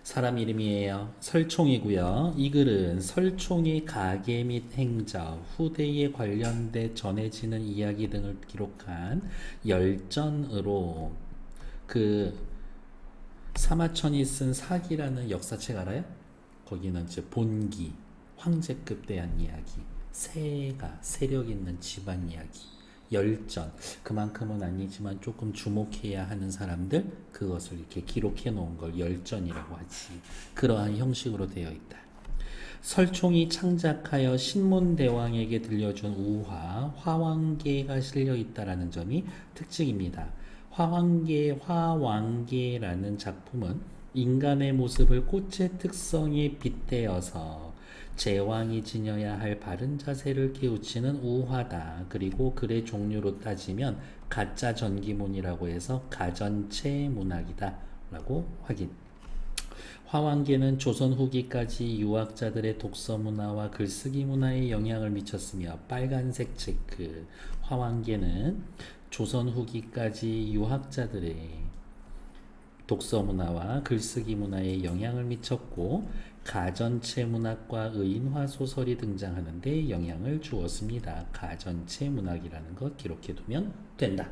사람 이름이에요. 설총이고요. 이 글은 설총의 가계 및 행적, 후대에 관련돼 전해지는 이야기 등을 기록한 열전으로 그 사마천이 쓴 사기라는 역사책 알아요? 거기는 이제 본기, 황제급 대한 이야기, 세가, 세력 있는 집안 이야기, 열전, 그만큼은 아니지만 조금 주목해야 하는 사람들, 그것을 이렇게 기록해 놓은 걸 열전이라고 하지. 그러한 형식으로 되어 있다. 설총이 창작하여 신문대왕에게 들려준 우화, 화왕계가 실려 있다라는 점이 특징입니다. 화왕계라는 작품은 인간의 모습을 꽃의 특성에 빗대어서 제왕이 지녀야 할 바른 자세를 깨우치는 우화다. 그리고 글의 종류로 따지면 가짜 전기문이라고 해서 가전체 문학이다 라고 확인. 화왕계는 조선 후기까지 유학자들의 독서 문화와 글쓰기 문화에 영향을 미쳤으며 빨간색 체크. 화왕계는 조선 후기까지 유학자들의 독서 문화와 글쓰기 문화에 영향을 미쳤고 가전체 문학과 의인화 소설이 등장하는데 영향을 주었습니다. 가전체 문학이라는 것 기록해두면 된다.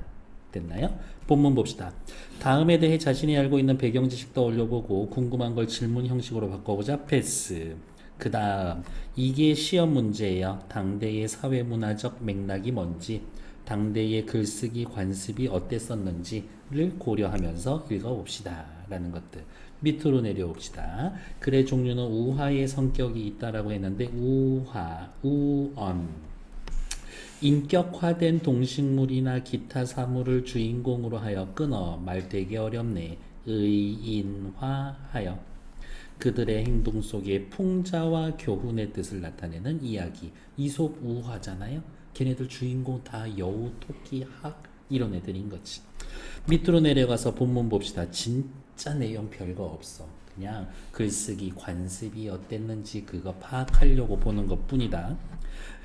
됐나요? 본문 봅시다. 다음에 대해 자신이 알고 있는 배경 지식 떠올려보고 궁금한 걸 질문 형식으로 바꿔보자. 패스. 그 다음 이게 시험 문제예요. 당대의 사회문화적 맥락이 뭔지, 당대의 글쓰기 관습이 어땠었는지를 고려하면서 읽어봅시다 라는 것들. 밑으로 내려옵시다. 글의 종류는 우화의 성격이 있다라고 했는데 우화, 우언, 인격화된 동식물이나 기타 사물을 주인공으로 하여 끊어. 말 되게 어렵네. 의인화하여 그들의 행동 속에 풍자와 교훈의 뜻을 나타내는 이야기. 이솝 우화잖아요. 걔네들 주인공 다 여우, 토끼, 학 이런 애들인 거지. 밑으로 내려가서 본문 봅시다. 진짜 내용 별거 없어. 그냥 글쓰기 관습이 어땠는지 그거 파악하려고 보는 것 뿐이다.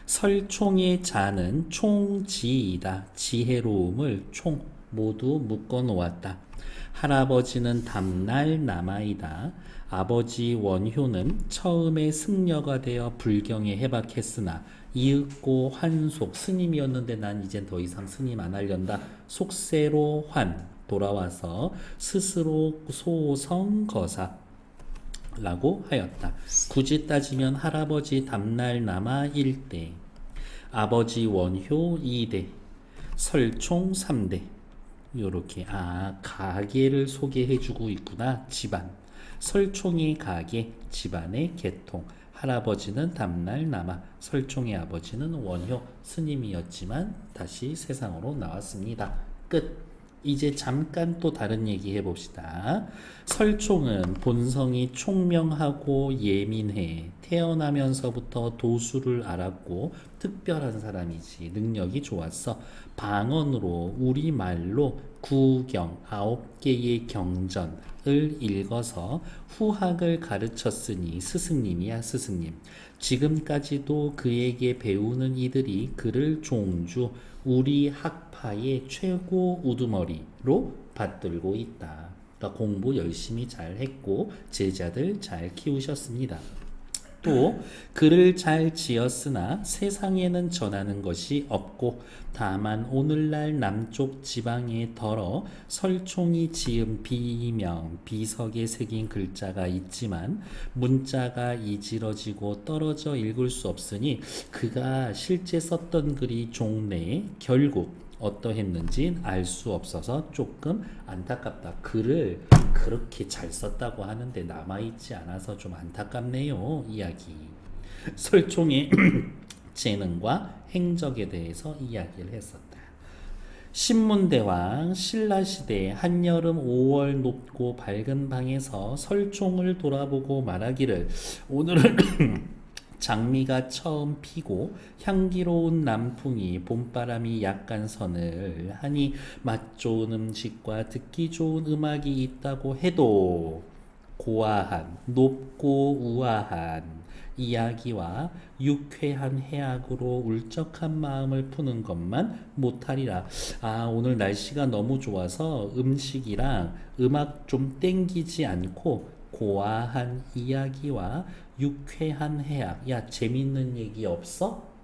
설총의 자는 총지이다. 지혜로움을 총 모두 묶어 놓았다. 할아버지는 담날 남아이다. 아버지 원효는 처음에 승려가 되어 불경에 해박했으나 이윽고 환속 스님이었는데 난 이젠 더 이상 스님 안 하련다. 속세로 환 돌아와서 스스로 소성거사 라고 하였다. 굳이 따지면 할아버지 담날 남아 1대, 아버지 원효 2대, 설총 3대. 요렇게 가계를 소개해주고 있구나. 집안. 설총의 가계, 집안의 계통. 할아버지는 담날 남아, 설총의 아버지는 원효 스님이었지만 다시 세상으로 나왔습니다. 끝. 이제 잠깐 또 다른 얘기 해봅시다. 설총은 본성이 총명하고 예민해. 태어나면서부터 도수를 알았고 특별한 사람이지. 능력이 좋았어. 방언으로 우리말로 구경 9개의 경전을 읽어서 후학을 가르쳤으니 스승님이야 스승님. 지금까지도 그에게 배우는 이들이 그를 종주 우리 학파의 최고 우두머리로 받들고 있다. 그러니까 공부 열심히 잘 했고 제자들 잘 키우셨습니다. 또 글을 잘 지었으나 세상에는 전하는 것이 없고 다만 오늘날 남쪽 지방에 덜어 설총이 지은 비명, 비석에 새긴 글자가 있지만 문자가 이지러지고 떨어져 읽을 수 없으니 그가 실제 썼던 글이 종래에 결국 어떠했는지 알 수 없어서 조금 안타깝다. 글을 그렇게 잘 썼다고 하는데 남아있지 않아서 좀 안타깝네요. 이야기. 설총의 재능과 행적에 대해서 이야기를 했었다. 신문대왕 신라시대 한여름 5월 높고 밝은 방에서 설총을 돌아보고 말하기를 오늘은 장미가 처음 피고 향기로운 남풍이 봄바람이 약간 서늘 하니 맛 좋은 음식과 듣기 좋은 음악이 있다고 해도 고아한 높고 우아한 이야기와 유쾌한 해악으로 울적한 마음을 푸는 것만 못하리라. 오늘 날씨가 너무 좋아서 음식이랑 음악 좀 땡기지 않고 고아한 이야기와 유쾌한 해악. 야, 재밌는 얘기 없어?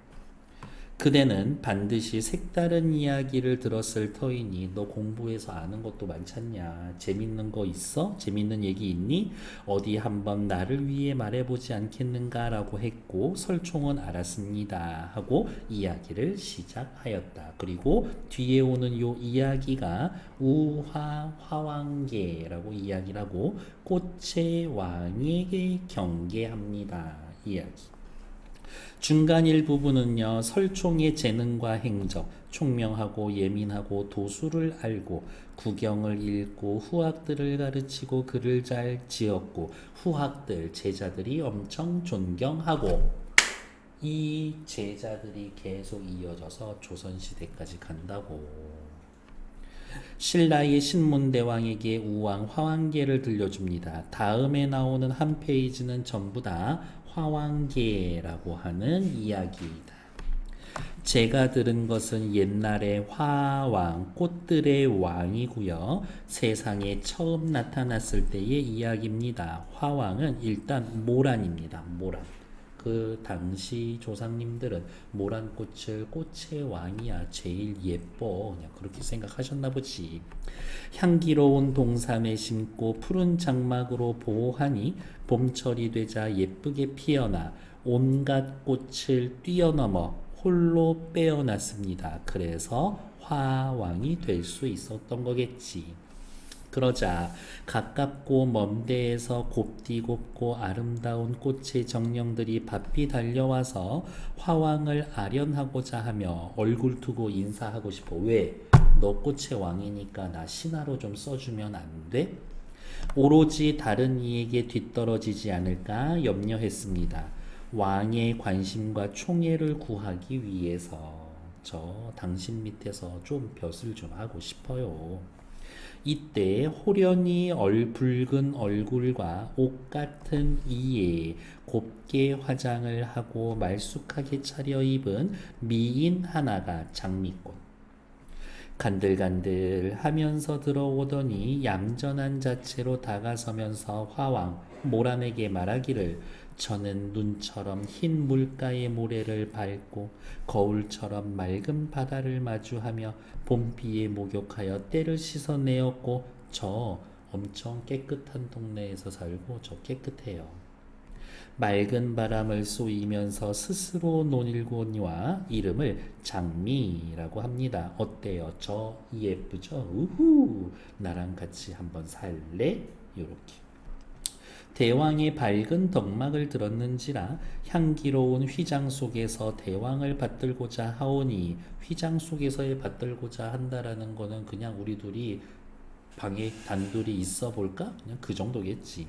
그대는 반드시 색다른 이야기를 들었을 터이니 너 공부해서 아는 것도 많잖냐. 재밌는 거 있어? 재밌는 얘기 있니? 어디 한번 나를 위해 말해보지 않겠는가? 라고 했고 설총은 알았습니다 하고 이야기를 시작하였다. 그리고 뒤에 오는 요 이야기가 우화 화왕계라고 이야기를 하고 꽃의 왕에게 경계합니다. 이야기. 중간 일부분은요, 설총의 재능과 행적, 총명하고 예민하고 도수를 알고 구경을 읽고 후학들을 가르치고 글을 잘 지었고 후학들, 제자들이 엄청 존경하고 이 제자들이 계속 이어져서 조선시대까지 간다고. 신라의 신문대왕에게 우왕 화왕계를 들려줍니다. 다음에 나오는 한 페이지는 전부 다 화왕계라고 하는 이야기이다. 제가 들은 것은 옛날에 화왕, 꽃들의 왕이고요. 세상에 처음 나타났을 때의 이야기입니다. 화왕은 일단 모란입니다. 모란. 그 당시 조상님들은 모란꽃을 꽃의 왕이야 제일 예뻐 그냥 그렇게 생각하셨나 보지. 향기로운 동산에 심고 푸른 장막으로 보호하니 봄철이 되자 예쁘게 피어나 온갖 꽃을 뛰어넘어 홀로 빼어났습니다. 그래서 화왕이 될 수 있었던 거겠지. 그러자 가깝고 먼 데에서 곱디곱고 아름다운 꽃의 정령들이 바삐 달려와서 화왕을 아련하고자 하며 얼굴 두고 인사하고 싶어. 왜? 너 꽃의 왕이니까 나 신하로 좀 써주면 안 돼? 오로지 다른 이에게 뒤떨어지지 않을까 염려했습니다. 왕의 관심과 총애를 구하기 위해서 저 당신 밑에서 좀 벼슬 좀 하고 싶어요. 이때 호련히 붉은 얼굴과 옷 같은 이에 곱게 화장을 하고 말쑥하게 차려입은 미인 하나가 장미꽃 간들간들 하면서 들어오더니 얌전한 자체로 다가서면서 화왕 모란에게 말하기를 저는 눈처럼 흰 물가의 모래를 밟고 거울처럼 맑은 바다를 마주하며 봄비에 목욕하여 때를 씻어내었고 저 엄청 깨끗한 동네에서 살고 저 깨끗해요. 맑은 바람을 쏘이면서 스스로 논일곤이와 이름을 장미라고 합니다. 어때요? 저 예쁘죠? 우후! 나랑 같이 한번 살래? 요렇게. 대왕의 밝은 덕막을 들었는지라 향기로운 휘장 속에서 대왕을 받들고자 하오니 휘장 속에서의 받들고자 한다라는 거는 그냥 우리 둘이 방에 단둘이 있어 볼까? 그냥 그 정도겠지.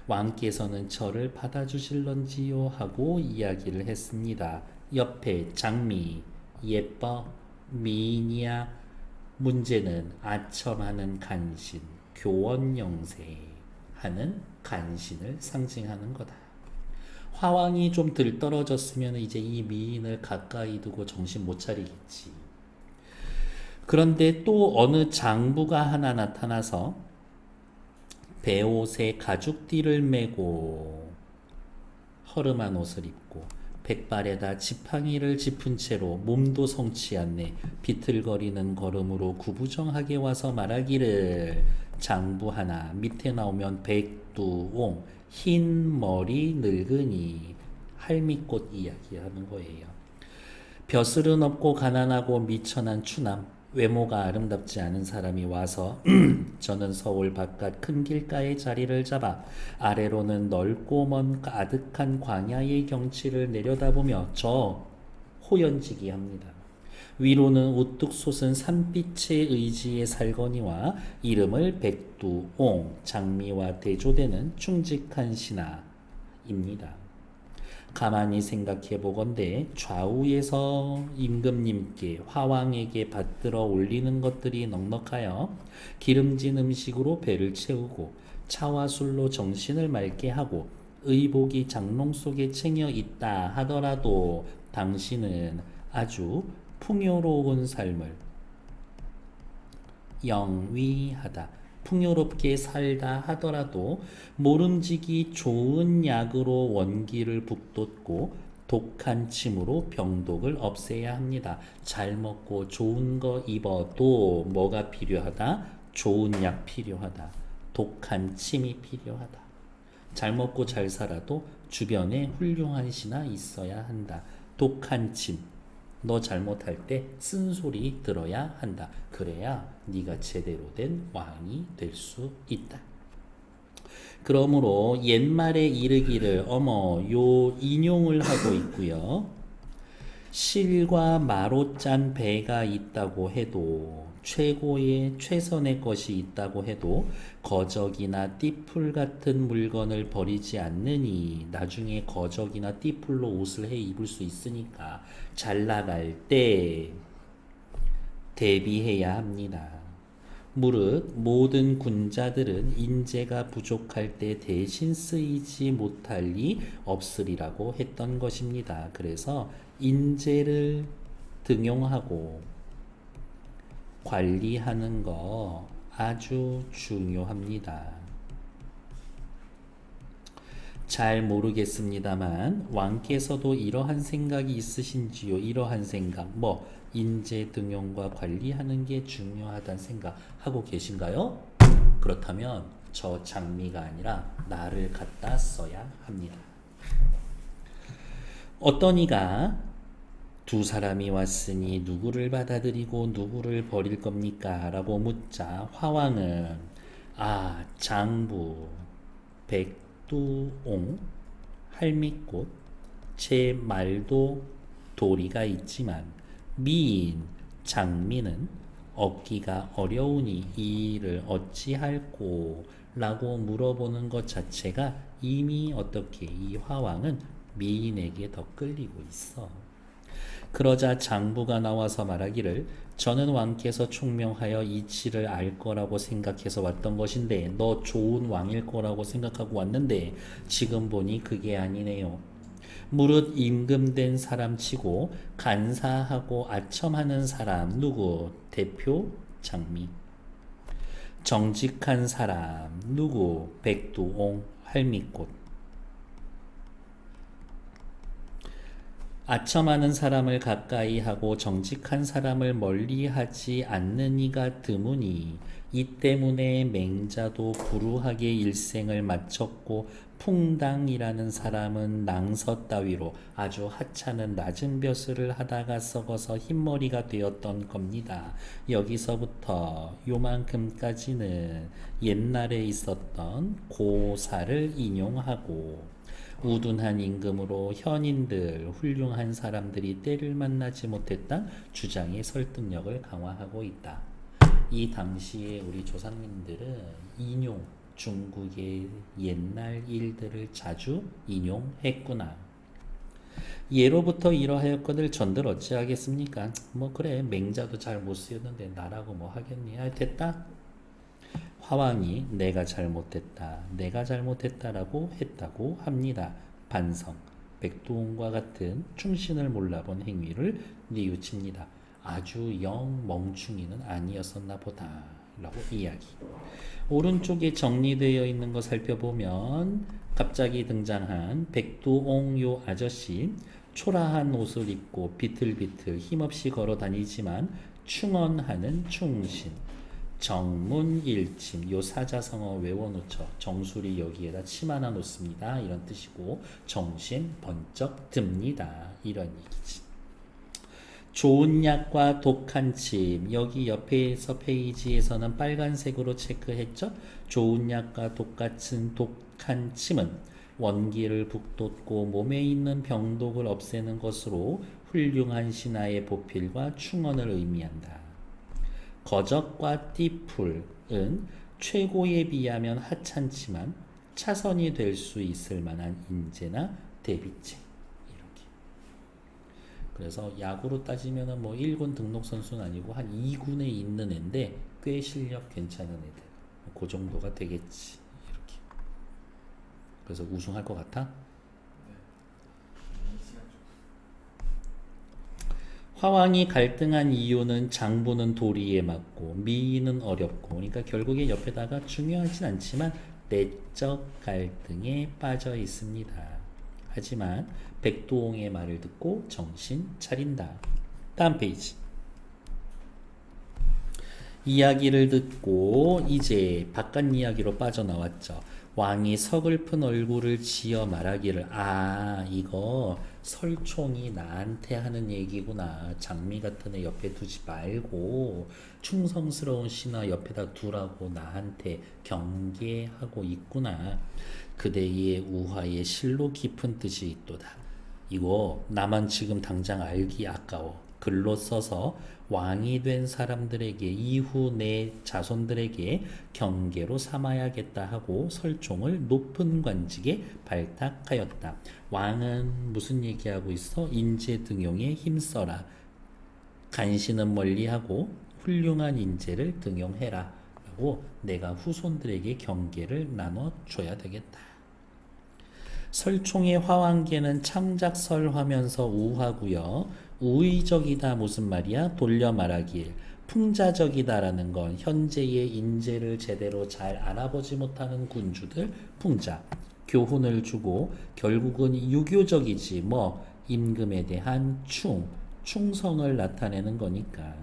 왕께서는 저를 받아주실런지요 하고 이야기를 했습니다. 옆에 장미 예뻐 미인이야. 문제는 아첨하는 간신 교원영세 하는 간신을 상징하는 거다. 화왕이 좀 들떨어졌으면 이제 이 미인을 가까이 두고 정신 못 차리겠지. 그런데 또 어느 장부가 하나 나타나서 베옷에 가죽띠를 메고 허름한 옷을 입고 백발에다 지팡이를 짚은 채로 몸도 성치 않네 비틀거리는 걸음으로 구부정하게 와서 말하기를 장부 하나 밑에 나오면 백두옹 흰 머리 늙은이 할미꽃 이야기하는 거예요. 벼슬은 없고 가난하고 미천한 추남 외모가 아름답지 않은 사람이 와서 저는 서울 바깥 큰 길가에 자리를 잡아 아래로는 넓고 먼 아득한 광야의 경치를 내려다보며 저 호연지기 합니다. 위로는 우뚝 솟은 산빛의 의지의 살거니와 이름을 백두옹 장미와 대조되는 충직한 신하입니다. 가만히 생각해 보건대 좌우에서 임금님께 화왕에게 받들어 올리는 것들이 넉넉하여 기름진 음식으로 배를 채우고 차와 술로 정신을 맑게 하고 의복이 장롱 속에 챙겨 있다 하더라도 당신은 아주 풍요로운 삶을 영위하다. 풍요롭게 살다 하더라도 모름지기 좋은 약으로 원기를 북돋고 독한 침으로 병독을 없애야 합니다. 잘 먹고 좋은 거 입어도 뭐가 필요하다? 좋은 약 필요하다. 독한 침이 필요하다. 잘 먹고 잘 살아도 주변에 훌륭한 신하 있어야 한다. 독한 침. 너 잘못할 때 쓴소리 들어야 한다. 그래야 네가 제대로 된 왕이 될 수 있다. 그러므로 옛말에 이르기를 어머 요 인용을 하고 있고요. 실과 마로 짠 배가 있다고 해도 최고의 최선의 것이 있다고 해도 거적이나 띠풀 같은 물건을 버리지 않느니 나중에 거적이나 띠풀로 옷을 해 입을 수 있으니까 잘 나갈 때 대비해야 합니다. 무릇 모든 군자들은 인재가 부족할 때 대신 쓰이지 못할 리 없으리라고 했던 것입니다. 그래서 인재를 등용하고 관리하는 거 아주 중요합니다. 잘 모르겠습니다만 왕께서도 이러한 생각이 있으신지요? 이러한 생각 뭐 인재 등용과 관리하는 게 중요하다는 생각하고 계신가요? 그렇다면 저 장미가 아니라 나를 갖다 써야 합니다. 어떤 이가 두 사람이 왔으니 누구를 받아들이고 누구를 버릴 겁니까? 라고 묻자 화왕은 장부, 백두옹, 할미꽃, 제 말도 도리가 있지만 미인, 장미는 얻기가 어려우니 이 일을 어찌할꼬? 라고 물어보는 것 자체가 이미 어떻게 이 화왕은 미인에게 더 끌리고 있어. 그러자 장부가 나와서 말하기를 저는 왕께서 총명하여 이치를 알 거라고 생각해서 왔던 것인데 너 좋은 왕일 거라고 생각하고 왔는데 지금 보니 그게 아니네요. 무릇 임금된 사람 치고 간사하고 아첨하는 사람 누구? 대표 장미. 정직한 사람 누구? 백두옹 할미꽃. 아첨하는 사람을 가까이 하고 정직한 사람을 멀리 하지 않는 이가 드무니 이 때문에 맹자도 불우하게 일생을 마쳤고 풍당이라는 사람은 낭서 따위로 아주 하찮은 낮은 벼슬을 하다가 썩어서 흰머리가 되었던 겁니다. 여기서부터 요만큼까지는 옛날에 있었던 고사를 인용하고 우둔한 임금으로 현인들, 훌륭한 사람들이 때를 만나지 못했다 주장의 설득력을 강화하고 있다. 이 당시에 우리 조상님들은 인용, 중국의 옛날 일들을 자주 인용했구나. 예로부터 이러하였거늘 전들 어찌하겠습니까? 뭐 그래 맹자도 잘 못 쓰였는데 나라고 뭐 하겠니? 됐다. 화왕이 내가 잘못했다라고 했다고 합니다. 반성, 백두옹과 같은 충신을 몰라본 행위를 뉘우칩니다. 아주 영 멍충이는 아니었었나 보다 라고 이야기. 오른쪽에 정리되어 있는 거 살펴보면 갑자기 등장한 백두옹 요 아저씨 초라한 옷을 입고 비틀비틀 힘없이 걸어 다니지만 충언하는 충신, 정문일침 요 사자성어 외워놓죠. 정수리 여기에다 침 하나 놓습니다 이런 뜻이고 정신 번쩍 듭니다 이런 얘기지. 좋은 약과 독한 침 여기 옆에서 페이지에서는 빨간색으로 체크했죠. 좋은 약과 독한 침은 원기를 북돋고 몸에 있는 병독을 없애는 것으로 훌륭한 신하의 보필과 충언을 의미한다. 거적과 띠풀은 최고에 비하면 하찮지만 차선이 될 수 있을 만한 인재나 대비체 이렇게. 그래서 야구로 따지면은 뭐 1군 등록 선수는 아니고 한 2군에 있는 애인데 꽤 실력 괜찮은 애들. 그 정도가 되겠지 이렇게. 그래서 우승할 것 같아? 화왕이 갈등한 이유는 장부는 도리에 맞고 미인은 어렵고, 그러니까 결국에 옆에다가 중요하진 않지만 내적 갈등에 빠져 있습니다. 하지만 백도홍의 말을 듣고 정신 차린다. 다음 페이지. 이야기를 듣고 이제 바깥 이야기로 빠져나왔죠. 왕이 서글픈 얼굴을 지어 말하기를, 아, 이거 설총이 나한테 하는 얘기구나. 장미 같은 애 옆에 두지 말고 충성스러운 신하 옆에다 두라고 나한테 경계하고 있구나. 그대의 우화에 실로 깊은 뜻이 있도다. 이거 나만 지금 당장 알기 아까워. 글로 써서 왕이 된 사람들에게, 이후 내 자손들에게 경계로 삼아야겠다 하고 설총을 높은 관직에 발탁하였다. 왕은 무슨 얘기하고 있어? 인재 등용에 힘써라. 간신은 멀리하고 훌륭한 인재를 등용해라 라고 내가 후손들에게 경계를 나눠줘야 되겠다. 설총의 화왕계는 창작설하면서 우하고요. 우의적이다 무슨 말이야? 돌려 말하길 풍자적이다라는 건 현재의 인재를 제대로 잘 알아보지 못하는 군주들 풍자, 교훈을 주고 결국은 유교적이지 뭐 임금에 대한 충성을 나타내는 거니까.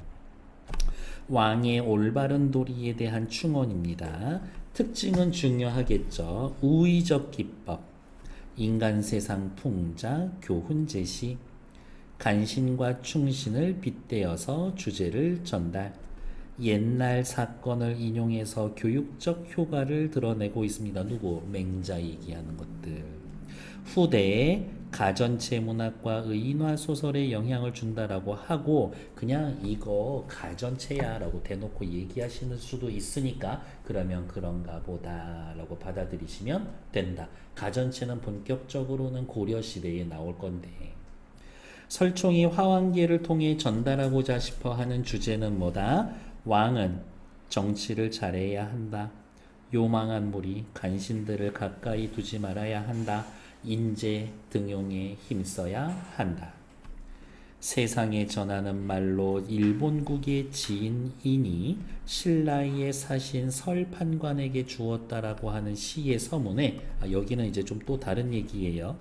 왕의 올바른 도리에 대한 충언입니다. 특징은 중요하겠죠. 우의적 기법, 인간 세상 풍자, 교훈 제시, 간신과 충신을 빗대어서 주제를 전달, 옛날 사건을 인용해서 교육적 효과를 드러내고 있습니다. 누구? 맹자 얘기하는 것들. 후대에 가전체 문학과 의인화 소설에 영향을 준다라고 하고 그냥 이거 가전체야 라고 대놓고 얘기하시는 수도 있으니까 그러면 그런가 보다 라고 받아들이시면 된다. 가전체는 본격적으로는 고려시대에 나올 건데, 설총이 화왕계를 통해 전달하고자 싶어 하는 주제는 뭐다? 왕은 정치를 잘해야 한다. 요망한 무리, 간신들을 가까이 두지 말아야 한다. 인재 등용에 힘써야 한다. 세상에 전하는 말로 일본국의 지인이 신라의 사신 설판관에게 주었다라고 하는 시의 서문에, 여기는 이제 좀 또 다른 얘기예요.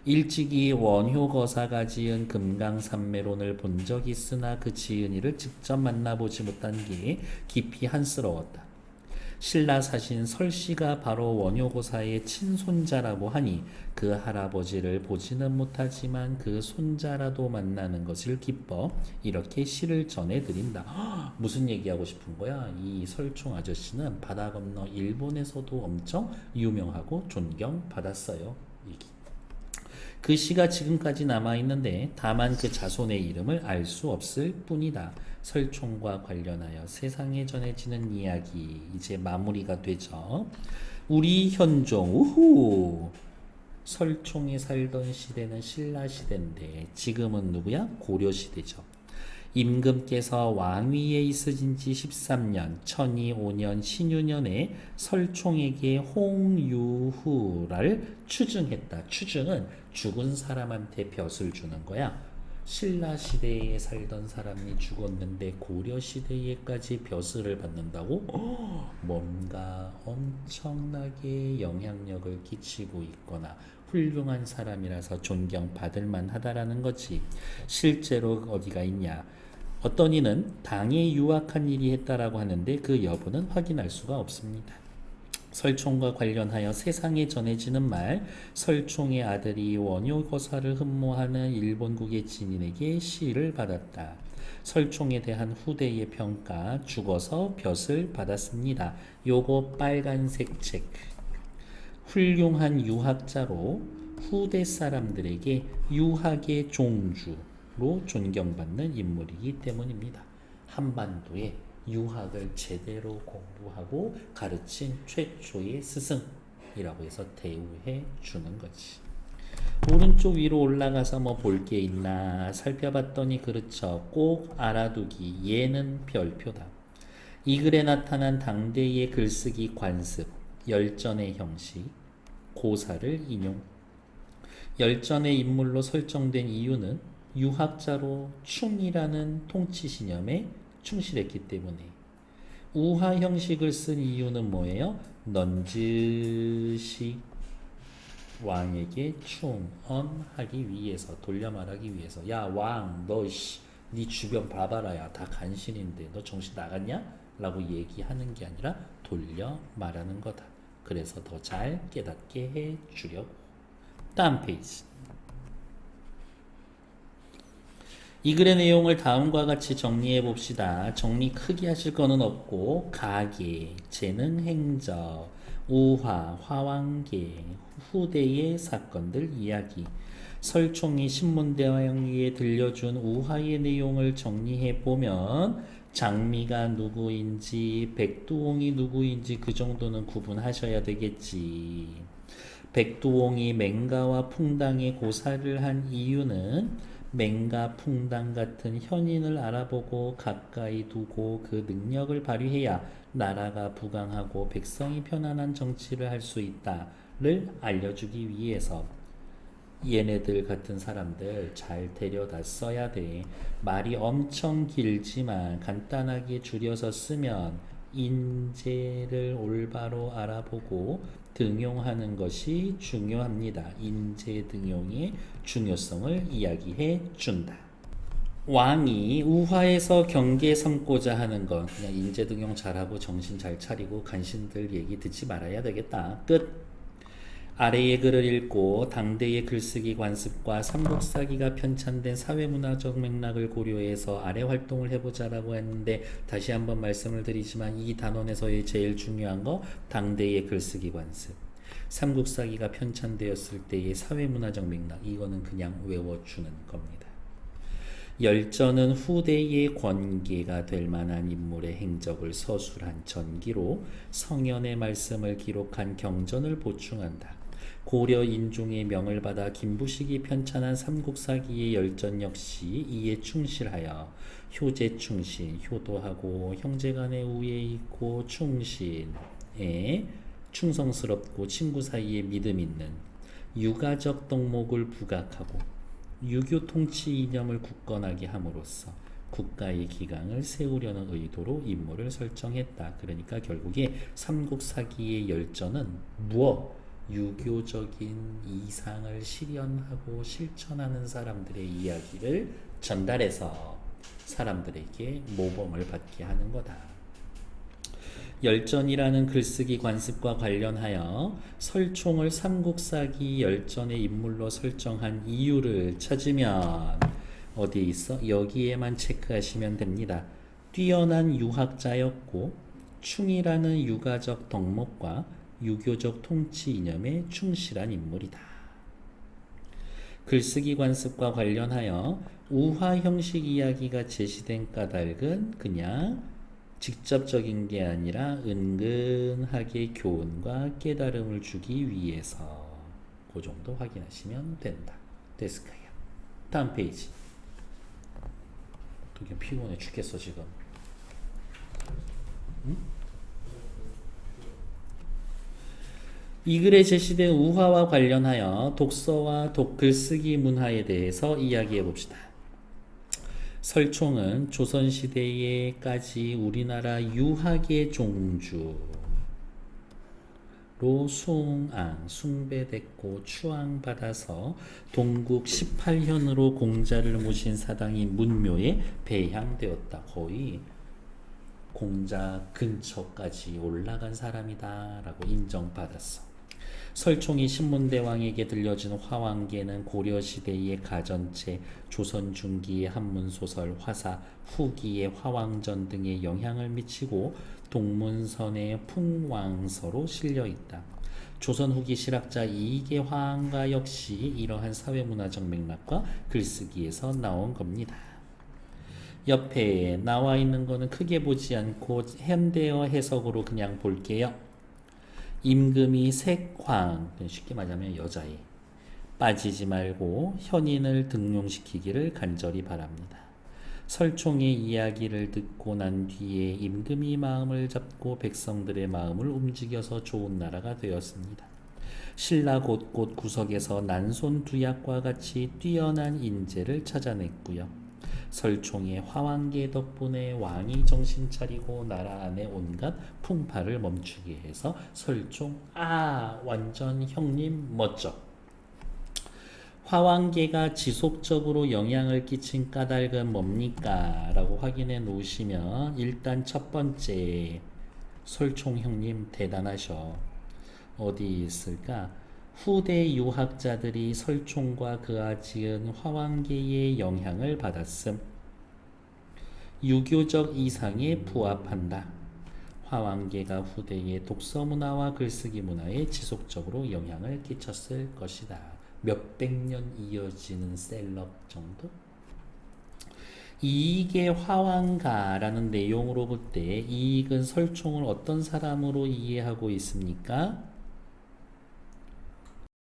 일찍이 원효거사가 지은 금강산매론을 본 적이 있으나 그 지은이를 직접 만나보지 못한 게 깊이 한스러웠다. 신라 사신 설씨가 바로 원효거사의 친손자라고 하니 그 할아버지를 보지는 못하지만 그 손자라도 만나는 것을 기뻐 이렇게 시를 전해드린다. 무슨 얘기하고 싶은 거야? 이 설총 아저씨는 바다 건너 일본에서도 엄청 유명하고 존경받았어요. 그 시가 지금까지 남아있는데 다만 그 자손의 이름을 알 수 없을 뿐이다. 설총과 관련하여 세상에 전해지는 이야기 이제 마무리가 되죠. 우리 현종 우후, 설총이 살던 시대는 신라시대인데 지금은 누구야? 고려시대죠. 임금께서 왕위에 있으신 지 13년, 1005년 신유년에 설총에게 홍유후를 추증했다. 추증은 죽은 사람한테 벼슬 주는 거야. 신라시대에 살던 사람이 죽었는데 고려시대에까지 벼슬을 받는다고? 뭔가 엄청나게 영향력을 끼치고 있거나 훌륭한 사람이라서 존경받을 만하다라는 거지. 실제로 어디가 있냐? 어떤 이는 당에 유학한 일이 했다라고 하는데 그 여부는 확인할 수가 없습니다. 설총과 관련하여 세상에 전해지는 말, 설총의 아들이 원효거사를 흠모하는 일본국의 진인에게 시를 받았다. 설총에 대한 후대의 평가, 죽어서 벼슬 받았습니다. 요거 빨간색 체크. 훌륭한 유학자로 후대 사람들에게 유학의 종주로 존경받는 인물이기 때문입니다. 한반도에 유학을 제대로 공부하고 가르친 최초의 스승이라고 해서 대우해 주는 거지. 오른쪽 위로 올라가서 뭐 볼 게 있나 살펴봤더니 그렇죠. 꼭 알아두기. 얘는 별표다. 이 글에 나타난 당대의 글쓰기 관습, 열전의 형식, 고사를 인용. 열전의 인물로 설정된 이유는 유학자로 충이라는 통치 신념에 충실했기 때문에 우화 형식을 쓴 이유는 뭐예요? 넌지시 왕에게 충언하기 위해서, 돌려 말하기 위해서. 야, 왕, 네 주변 봐봐라. 야, 다 간신인데 너 정신 나갔냐? 라고 얘기하는 게 아니라 돌려 말하는 거다. 그래서 더 잘 깨닫게 해주려고. 다음 페이지. 이 글의 내용을 다음과 같이 정리해 봅시다. 정리 크게 하실 거는 없고, 가계, 재능 행적, 우화, 화왕계, 후대의 사건들 이야기. 설총이 신문대왕에게 들려준 우화의 내용을 정리해 보면 장미가 누구인지 백두홍이 누구인지 그 정도는 구분하셔야 되겠지. 백두홍이 맹가와 풍당의 고사를 한 이유는 맹가, 풍당 같은 현인을 알아보고 가까이 두고 그 능력을 발휘해야 나라가 부강하고 백성이 편안한 정치를 할 수 있다를 알려주기 위해서. 얘네들 같은 사람들 잘 데려다 써야 돼. 말이 엄청 길지만 간단하게 줄여서 쓰면 인재를 올바로 알아보고 등용하는 것이 중요합니다. 인재 등용의 중요성을 이야기해 준다. 왕이 우화에서 경계 삼고자 하는 건 그냥 인재 등용 잘하고 정신 잘 차리고 간신들 얘기 듣지 말아야 되겠다. 끝. 아래의 글을 읽고 당대의 글쓰기 관습과 삼국사기가 편찬된 사회문화적 맥락을 고려해서 아래 활동을 해보자라고 했는데, 다시 한번 말씀을 드리지만 이 단원에서의 제일 중요한 거 당대의 글쓰기 관습, 삼국사기가 편찬되었을 때의 사회문화적 맥락, 이거는 그냥 외워주는 겁니다. 열전은 후대의 권계가 될 만한 인물의 행적을 서술한 전기로 성현의 말씀을 기록한 경전을 보충한다. 고려 인종의 명을 받아 김부식이 편찬한 삼국사기의 열전 역시 이에 충실하여 효제 충신, 효도하고 형제간의 우애 있고 충신에 충성스럽고 친구 사이에 믿음 있는 유가적 덕목을 부각하고 유교 통치 이념을 굳건하게 함으로써 국가의 기강을 세우려는 의도로 인물을 설정했다. 그러니까 결국에 삼국사기의 열전은 무엇? 유교적인 이상을 실현하고 실천하는 사람들의 이야기를 전달해서 사람들에게 모범을 받게 하는 거다. 열전이라는 글쓰기 관습과 관련하여 설총을 삼국사기 열전의 인물로 설정한 이유를 찾으면 어디에 있어? 여기에만 체크하시면 됩니다. 뛰어난 유학자였고 충이라는 유가적 덕목과 유교적 통치 이념에 충실한 인물이다. 글쓰기 관습과 관련하여 우화 형식 이야기가 제시된 까닭은 그냥 직접적인 게 아니라 은근하게 교훈과 깨달음을 주기 위해서. 그 정도 확인하시면 된다. 됐을까요? 다음 페이지. 되게 피곤해 죽겠어 지금. 응? 이 글에 제시된 우화와 관련하여 독서와 글쓰기 문화에 대해서 이야기해 봅시다. 설총은 조선시대에까지 우리나라 유학의 종주로 숭배됐고 추앙받아서 동국 18현으로 공자를 모신 사당인 문묘에 배향되었다. 거의 공자 근처까지 올라간 사람이다 라고 인정받았어. 설총이 신문대왕에게 들려준 화왕계는 고려시대의 가전체, 조선 중기의 한문소설 화사, 후기의 화왕전 등에 영향을 미치고 동문선의 풍왕서로 실려있다. 조선 후기 실학자 이계 화왕가 역시 이러한 사회문화적 맥락과 글쓰기에서 나온 겁니다. 옆에 나와 있는 거는 크게 보지 않고 현대어 해석으로 그냥 볼게요. 임금이 색황, 쉽게 말하면 여자애, 빠지지 말고 현인을 등용시키기를 간절히 바랍니다. 설총의 이야기를 듣고 난 뒤에 임금이 마음을 잡고 백성들의 마음을 움직여서 좋은 나라가 되었습니다. 신라 곳곳 구석에서 난손 두약과 같이 뛰어난 인재를 찾아냈고요. 설총의 화왕계 덕분에 왕이 정신 차리고 나라 안에 온갖 풍파를 멈추게 해서 설총 완전 형님 멋져. 화왕계가 지속적으로 영향을 끼친 까닭은 뭡니까? 라고 확인해 놓으시면 일단 첫 번째 설총 형님 대단하셔. 어디 있을까? 후대 유학자들이 설총과 그가 지은 화왕계의 영향을 받았음. 유교적 이상에 부합한다. 화왕계가 후대의 독서 문화와 글쓰기 문화에 지속적으로 영향을 끼쳤을 것이다. 몇백 년 이어지는 셀럽 정도? 이익의 화왕가라는 내용으로 볼 때 이익은 설총을 어떤 사람으로 이해하고 있습니까?